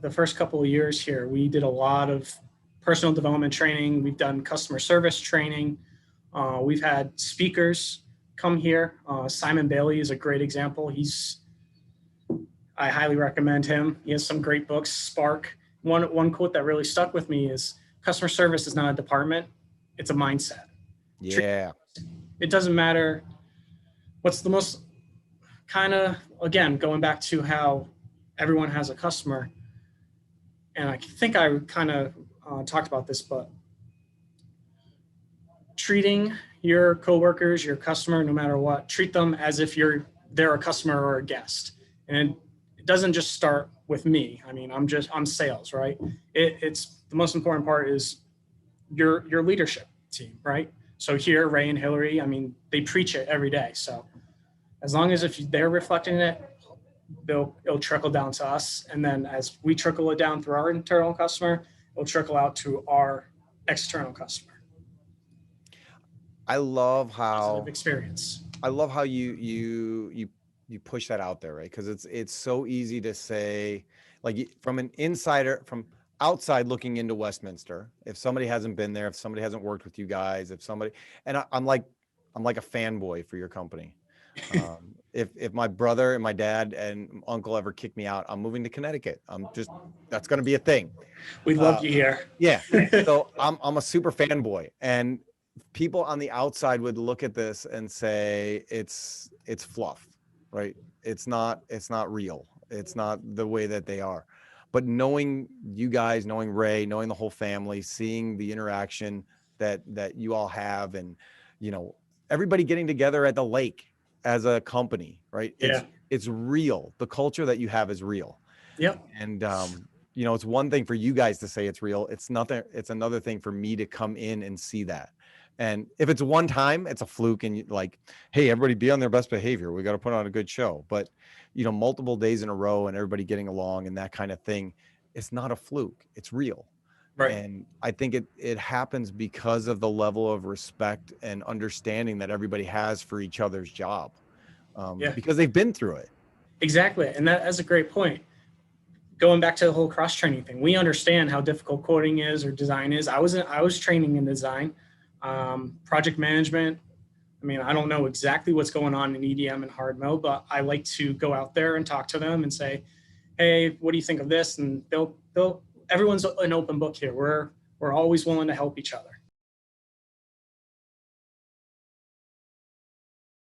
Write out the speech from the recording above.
the first couple of years here, we did a lot of personal development training. We've done customer service training. We've had speakers come here. Simon Bailey is a great example. I highly recommend him. He has some great books. Spark. One quote that really stuck with me is, customer service is not a department, it's a mindset. Yeah. It doesn't matter what's the most, kind of, again, going back to how everyone has a customer. And I think I kind of talked about this, but treating your coworkers, your customer, no matter what, treat them as if they're a customer or a guest. And it doesn't just start with me. I mean, I'm sales, right? It's the most important part is your leadership team, right? So here, Ray and Hillary, I mean, they preach it every day. So as long as if they're reflecting it, it'll trickle down to us. And then as we trickle it down through our internal customer, it'll trickle out to our external customer. I love how positive experience. I love how you push that out there, right? Because it's so easy to say, like, from an insider, from outside looking into Westminster, if somebody hasn't been there, if somebody hasn't worked with you guys, I'm like a fanboy for your company. If my brother and my dad and uncle ever kick me out, I'm moving to Connecticut. That's going to be a thing. We love you here. Yeah. So I'm a super fanboy, and people on the outside would look at this and say it's fluff, right? It's not real. It's not the way that they are. But knowing you guys, knowing Ray, knowing the whole family, seeing the interaction that you all have, and everybody getting together at the lake as a company, right? It's real. The culture that you have is real. Yep. And it's one thing for you guys to say it's real. It's another thing for me to come in and see that. And if it's one time, it's a fluke, and like, hey, everybody be on their best behavior. We got to put on a good show. But, multiple days in a row and everybody getting along and that kind of thing, it's not a fluke. It's real. Right. And I think it happens because of the level of respect and understanding that everybody has for each other's job, because they've been through it. Exactly. And that's a great point. Going back to the whole cross-training thing, we understand how difficult coding is or design is. I was training in design. Project management. I mean, I don't know exactly what's going on in EDM and hard mode, but I like to go out there and talk to them and say, hey, what do you think of this? And everyone's an open book here. We're always willing to help each other.